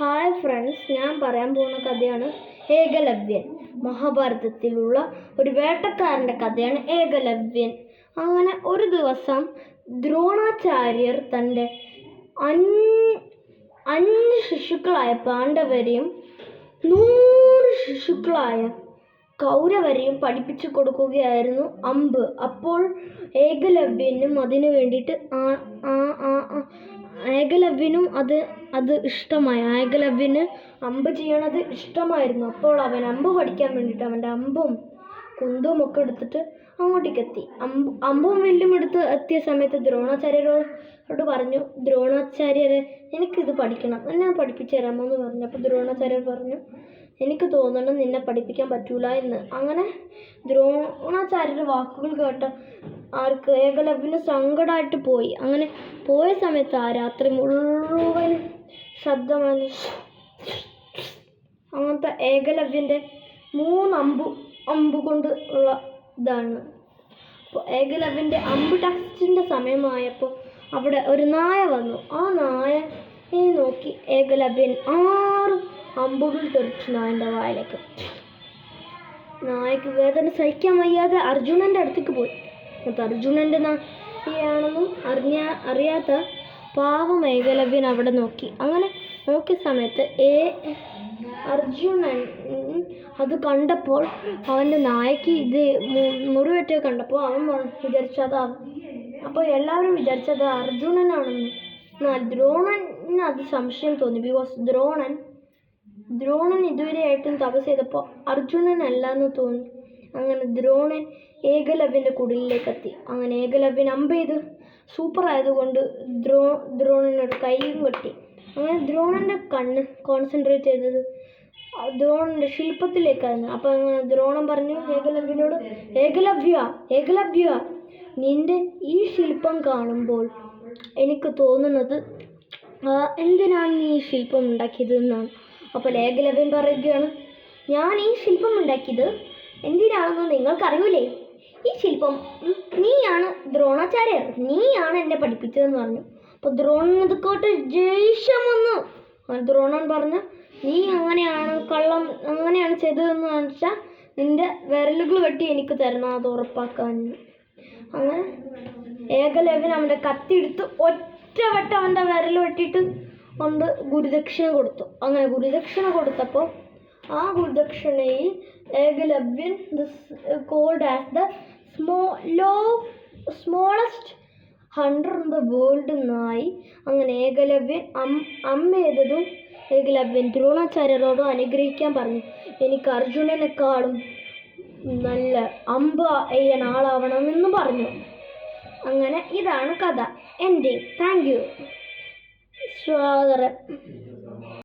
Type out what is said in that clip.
Hi friends, ഞാൻ പറയാൻ പോകുന്ന കഥയാണ് ഏകലവ്യൻ. മഹാഭാരതത്തിലുള്ള ഒരു വേട്ടക്കാരൻ്റെ കഥയാണ് ഏകലവ്യൻ. അങ്ങനെ ഒരു ദിവസം ദ്രോണാചാര്യർ തൻ്റെ 5 ശിശുക്കളായ പാണ്ഡവരെയും 100 ശിശുക്കളായ കൗരവരെയും പഠിപ്പിച്ചു കൊടുക്കുകയായിരുന്നു അമ്പ്. അപ്പോൾ ഏകലവ്യനും അതിനു വേണ്ടിയിട്ട് ഏകലവ്യനും അത് ഇഷ്ടമായി. ഏകലവ്യന് അമ്പ് ചെയ്യണത് ഇഷ്ടമായിരുന്നു. അപ്പോൾ അവൻ അമ്പ് പഠിക്കാൻ വേണ്ടിയിട്ട് അവൻ്റെ അമ്പും കുന്തവും ഒക്കെ എടുത്തിട്ട് അങ്ങോട്ടേക്ക് എത്തി. അമ്പും വില്ലും എടുത്ത് എത്തിയ സമയത്ത് ദ്രോണാചാര്യരോട് പറഞ്ഞു, ദ്രോണാചാര്യരെ എനിക്കിത് പഠിക്കണം, എന്നെ പഠിപ്പിച്ചു തരാമോ എന്ന് പറഞ്ഞു. അപ്പോൾ ദ്രോണാചാര്യർ പറഞ്ഞു, എനിക്ക് തോന്നുന്നു നിന്നെ പഠിപ്പിക്കാൻ പറ്റൂല എന്ന്. അങ്ങനെ ദ്രോണാചാര്യരുടെ വാക്കുകൾ കേട്ട ഏകലവ്യന് സങ്കടമായിട്ട് പോയി. അങ്ങനെ പോയ സമയത്ത് ആ രാത്രി മുഴുവൻ ശബ്ദമാണ്. അങ്ങനത്തെ ഏകലവ്യൻ്റെ 3 അമ്പ് കൊണ്ട് ഉള്ള ഇതാണ്. അപ്പോൾ ഏകലവ്യൻ്റെ അമ്പ് ടെസ്റ്റിൻ്റെ സമയമായപ്പോൾ അവിടെ ഒരു നായ വന്നു. ആ നായയെ നോക്കി ഏകലവ്യൻ 6 അമ്പുകൾ തെറിച്ചു നായൻ്റെ വായിലേക്ക്. നായക്ക് വേദന സഹിക്കാൻ വയ്യാതെ അർജുനൻ്റെ അടുത്തേക്ക് പോയി. എന്നിട്ട് അർജുനൻ്റെ നായയാണെന്നും അറിയാത്ത പാവം ഏകലവ്യൻ അവിടെ നോക്കി. അങ്ങനെ നോക്കിയ സമയത്ത് അർജുനൻ അത് കണ്ടപ്പോൾ അവൻ്റെ നായക്ക് ഇത് മുറിവേറ്റ കണ്ടപ്പോൾ അവൻ വിചാരിച്ചത്, അപ്പോൾ എല്ലാവരും വിചാരിച്ചത് അർജുനനാണെന്ന്. എന്നാൽ ദ്രോണന് അത് സംശയം തോന്നി. ബിക്കോസ് ദ്രോണൻ ഇതുവരെയായിട്ടും തപസ് ചെയ്തപ്പോൾ അർജുനനല്ല എന്ന് തോന്നി. അങ്ങനെ ദ്രോണൻ ഏകലവ്യൻ്റെ കുടിലിലേക്ക് എത്തി. അങ്ങനെ ഏകലവ്യൻ അമ്പ് ചെയ്ത് സൂപ്പർ ആയതുകൊണ്ട് ദ്രോണനൊരു കൈയും കെട്ടി. അങ്ങനെ ദ്രോണൻ്റെ കണ്ണ് കോൺസെൻട്രേറ്റ് ചെയ്തത് ദ്രോണൻ്റെ ശില്പത്തിലേക്കായിരുന്നു. അപ്പോൾ അങ്ങനെ ദ്രോണൻ പറഞ്ഞു ഏകലവ്യനോട്, ഏകലവ്യ നിന്റെ ഈ ശില്പം കാണുമ്പോൾ എനിക്ക് തോന്നുന്നത് എന്തിനാണ് നീ ഈ ശില്പം ഉണ്ടാക്കിയത് എന്നാണ്. അപ്പോൾ ഏകലവ്യൻ പറയുകയാണ്, ഞാൻ ഈ ശില്പം ഉണ്ടാക്കിയത് എന്തിനാണെന്ന് നിങ്ങൾക്കറിയൂലേ? ഈ ശില്പം നീയാണ് ദ്രോണാചാര്യർ, നീയാണ് എന്നെ പഠിപ്പിച്ചതെന്ന് പറഞ്ഞു. അപ്പോൾ ദ്രോണൻ കേട്ട് ദേഷ്യം വന്നു. ദ്രോണൻ പറഞ്ഞു, നീ അങ്ങനെയാണ് ചെയ്തതെന്ന് വെച്ചാൽ നിന്റെ വിരലുകൾ വെട്ടി എനിക്ക് തരണം, അത് ഉറപ്പാക്കാൻ. അങ്ങനെ ഏകലവ്യൻ അവൻ്റെ കത്തിയെടുത്ത് ഒറ്റവട്ടം അവൻ്റെ വിരൽ വെട്ടിയിട്ട് കൊണ്ട് ഗുരുദക്ഷിണ കൊടുത്തു. അങ്ങനെ ഗുരുദക്ഷിണ കൊടുത്തപ്പോൾ ആ ഗുരുദക്ഷിണയിൽ Ekalavyan called as the smallest hunter in the world എന്നായി. അങ്ങനെ ഏകലവ്യൻ അമ്പ് ചെയ്തതും ഏകലവ്യൻ ദ്രോണാചാര്യരോട് അനുഗ്രഹിക്കാൻ പറഞ്ഞു, എനിക്ക് അർജുനനെക്കാളും നല്ല അമ്പ് ചെയ്യാൻ ആളാവണമെന്ന് പറഞ്ഞു. അങ്ങനെ ഇതാണ് കഥ. എൻ്റെ താങ്ക് യു. സ്വാഗതം.